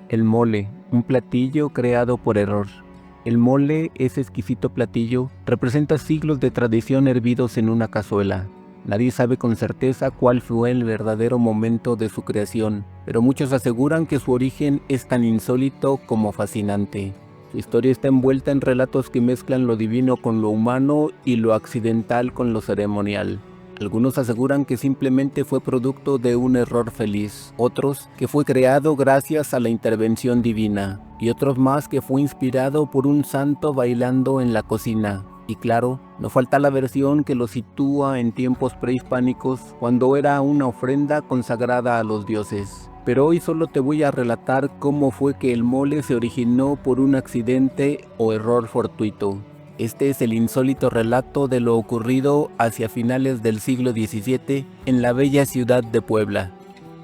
El mole, un platillo creado por error. El mole, ese exquisito platillo, representa siglos de tradición hervidos en una cazuela. Nadie sabe con certeza cuál fue el verdadero momento de su creación, pero muchos aseguran que su origen es tan insólito como fascinante. Su historia está envuelta en relatos que mezclan lo divino con lo humano y lo accidental con lo ceremonial. Algunos aseguran que simplemente fue producto de un error feliz, otros que fue creado gracias a la intervención divina, y otros más que fue inspirado por un santo bailando en la cocina. Y claro, no falta la versión que lo sitúa en tiempos prehispánicos, cuando era una ofrenda consagrada a los dioses. Pero hoy solo te voy a relatar cómo fue que el mole se originó por un accidente o error fortuito. Este es el insólito relato de lo ocurrido hacia finales del siglo XVII en la bella ciudad de Puebla.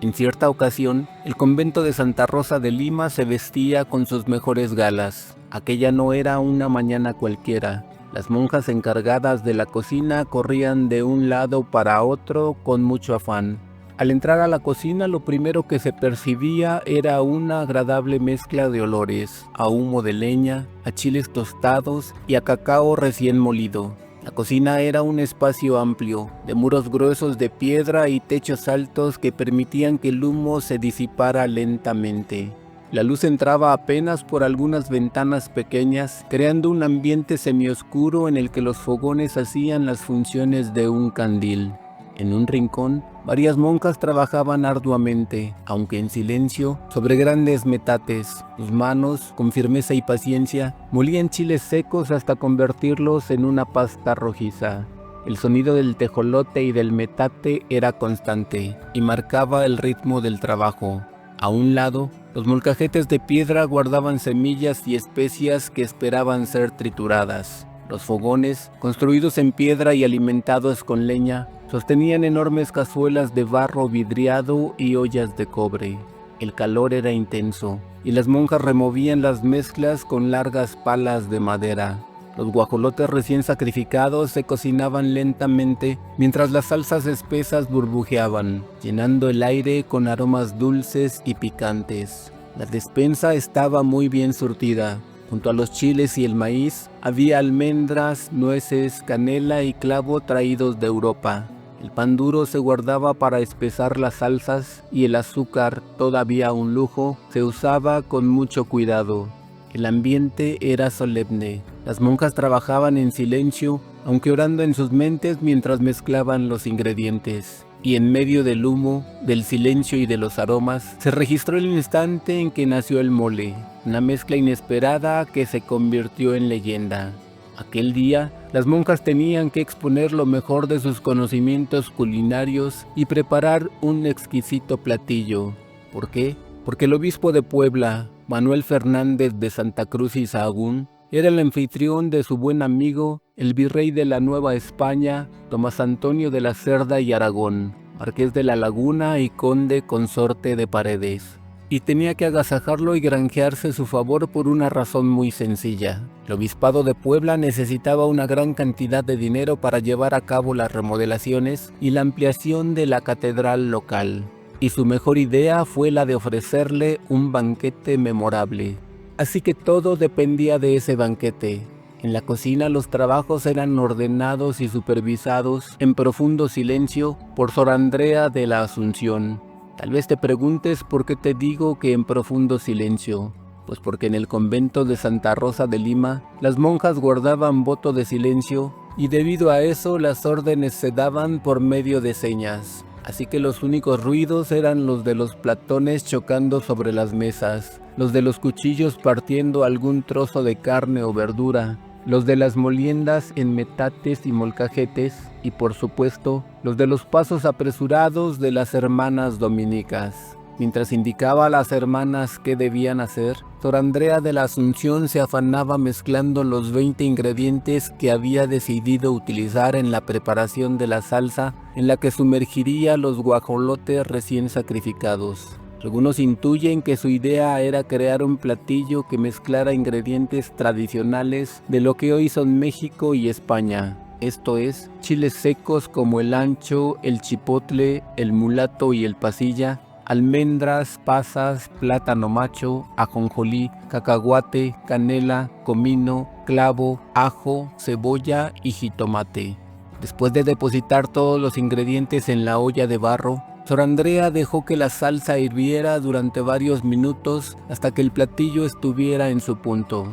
En cierta ocasión, el convento de Santa Rosa de Lima se vestía con sus mejores galas. Aquella no era una mañana cualquiera. Las monjas encargadas de la cocina corrían de un lado para otro con mucho afán. Al entrar a la cocina, lo primero que se percibía era una agradable mezcla de olores, a humo de leña, a chiles tostados y a cacao recién molido. La cocina era un espacio amplio, de muros gruesos de piedra y techos altos que permitían que el humo se disipara lentamente. La luz entraba apenas por algunas ventanas pequeñas, creando un ambiente semioscuro en el que los fogones hacían las funciones de un candil. En un rincón, varias monjas trabajaban arduamente, aunque en silencio, sobre grandes metates. Sus manos, con firmeza y paciencia, molían chiles secos hasta convertirlos en una pasta rojiza. El sonido del tejolote y del metate era constante, y marcaba el ritmo del trabajo. A un lado, los molcajetes de piedra guardaban semillas y especias que esperaban ser trituradas. Los fogones, construidos en piedra y alimentados con leña, sostenían enormes cazuelas de barro vidriado y ollas de cobre. El calor era intenso, y las monjas removían las mezclas con largas palas de madera. Los guajolotes recién sacrificados se cocinaban lentamente, mientras las salsas espesas burbujeaban, llenando el aire con aromas dulces y picantes. La despensa estaba muy bien surtida. Junto a los chiles y el maíz, había almendras, nueces, canela y clavo traídos de Europa. El pan duro se guardaba para espesar las salsas y el azúcar, todavía un lujo, se usaba con mucho cuidado. El ambiente era solemne. Las monjas trabajaban en silencio, aunque orando en sus mentes mientras mezclaban los ingredientes. Y en medio del humo, del silencio y de los aromas, se registró el instante en que nació el mole, una mezcla inesperada que se convirtió en leyenda. Aquel día, las monjas tenían que exponer lo mejor de sus conocimientos culinarios y preparar un exquisito platillo. ¿Por qué? Porque el obispo de Puebla, Manuel Fernández de Santa Cruz y Sahagún, era el anfitrión de su buen amigo, el virrey de la Nueva España, Tomás Antonio de la Cerda y Aragón, marqués de la Laguna y conde consorte de Paredes. Y tenía que agasajarlo y granjearse su favor por una razón muy sencilla. El obispado de Puebla necesitaba una gran cantidad de dinero para llevar a cabo las remodelaciones y la ampliación de la catedral local. Y su mejor idea fue la de ofrecerle un banquete memorable. Así que todo dependía de ese banquete. En la cocina los trabajos eran ordenados y supervisados en profundo silencio por Sor Andrea de la Asunción. Tal vez te preguntes por qué te digo que en profundo silencio. Pues porque en el convento de Santa Rosa de Lima, las monjas guardaban voto de silencio y debido a eso las órdenes se daban por medio de señas. Así que los únicos ruidos eran los de los platones chocando sobre las mesas, los de los cuchillos partiendo algún trozo de carne o verdura, los de las moliendas en metates y molcajetes y por supuesto los de los pasos apresurados de las hermanas dominicas. Mientras indicaba a las hermanas qué debían hacer, Sor Andrea de la Asunción se afanaba mezclando los 20 ingredientes que había decidido utilizar en la preparación de la salsa en la que sumergiría los guajolotes recién sacrificados. Algunos intuyen que su idea era crear un platillo que mezclara ingredientes tradicionales de lo que hoy son México y España. Esto es, chiles secos como el ancho, el chipotle, el mulato y el pasilla, almendras, pasas, plátano macho, ajonjolí, cacahuate, canela, comino, clavo, ajo, cebolla y jitomate. Después de depositar todos los ingredientes en la olla de barro, Sor Andrea dejó que la salsa hirviera durante varios minutos hasta que el platillo estuviera en su punto.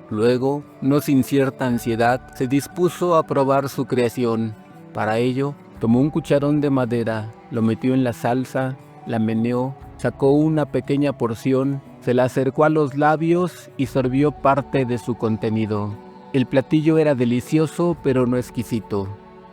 Luego, no sin cierta ansiedad, se dispuso a probar su creación. Para ello, tomó un cucharón de madera, lo metió en la salsa, la meneó, sacó una pequeña porción, se la acercó a los labios y sorbió parte de su contenido. El platillo era delicioso, pero no exquisito.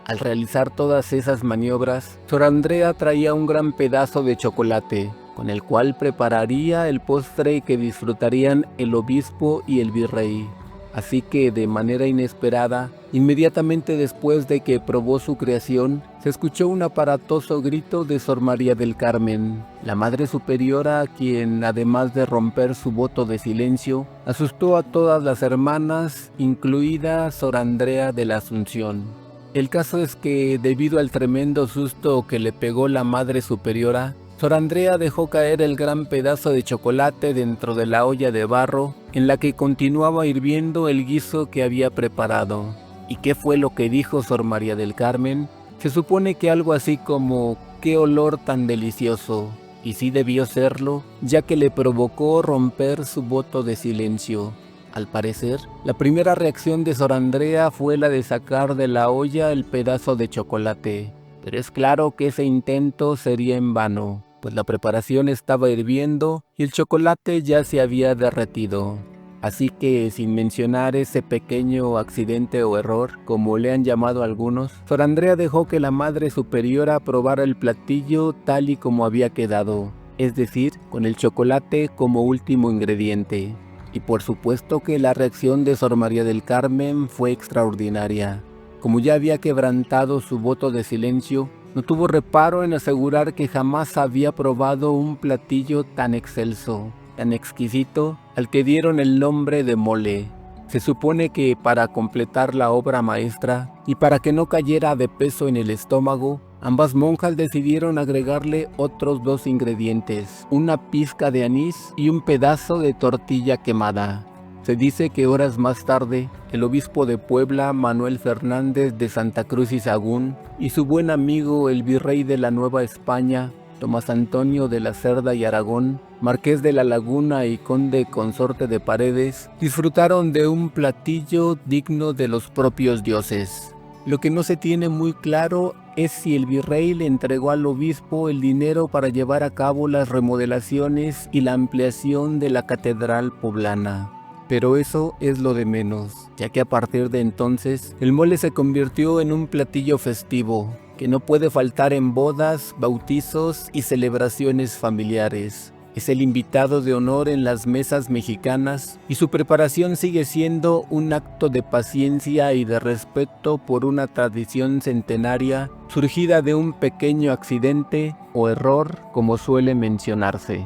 Al realizar todas esas maniobras, Sor Andrea traía un gran pedazo de chocolate, con el cual prepararía el postre que disfrutarían el obispo y el virrey. Así que, de manera inesperada, inmediatamente después de que probó su creación, se escuchó un aparatoso grito de Sor María del Carmen, la Madre Superiora, quien, además de romper su voto de silencio, asustó a todas las hermanas, incluida Sor Andrea de la Asunción. El caso es que, debido al tremendo susto que le pegó la Madre Superiora, Sor Andrea dejó caer el gran pedazo de chocolate dentro de la olla de barro en la que continuaba hirviendo el guiso que había preparado. ¿Y qué fue lo que dijo Sor María del Carmen? Se supone que algo así como ¡qué olor tan delicioso! Y sí debió serlo, ya que le provocó romper su voto de silencio. Al parecer, la primera reacción de Sor Andrea fue la de sacar de la olla el pedazo de chocolate. Pero es claro que ese intento sería en vano, pues la preparación estaba hirviendo y el chocolate ya se había derretido. Así que, sin mencionar ese pequeño accidente o error, como le han llamado algunos, Sor Andrea dejó que la Madre Superiora probara el platillo tal y como había quedado, es decir, con el chocolate como último ingrediente. Y por supuesto que la reacción de Sor María del Carmen fue extraordinaria. Como ya había quebrantado su voto de silencio, no tuvo reparo en asegurar que jamás había probado un platillo tan excelso, tan exquisito, al que dieron el nombre de mole. Se supone que para completar la obra maestra y para que no cayera de peso en el estómago, ambas monjas decidieron agregarle otros 2 ingredientes, una pizca de anís y un pedazo de tortilla quemada. Se dice que horas más tarde, el obispo de Puebla, Manuel Fernández de Santa Cruz y Sahagún, y su buen amigo el virrey de la Nueva España, Tomás Antonio de la Cerda y Aragón, marqués de la Laguna y conde consorte de Paredes, disfrutaron de un platillo digno de los propios dioses. Lo que no se tiene muy claro es si el virrey le entregó al obispo el dinero para llevar a cabo las remodelaciones y la ampliación de la catedral poblana. Pero eso es lo de menos, ya que a partir de entonces, el mole se convirtió en un platillo festivo, que no puede faltar en bodas, bautizos y celebraciones familiares. Es el invitado de honor en las mesas mexicanas y su preparación sigue siendo un acto de paciencia y de respeto por una tradición centenaria surgida de un pequeño accidente o error, como suele mencionarse.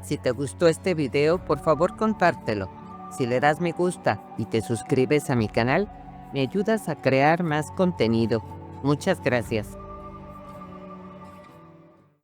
Si te gustó este video, por favor compártelo. Si le das me gusta y te suscribes a mi canal, me ayudas a crear más contenido. Muchas gracias.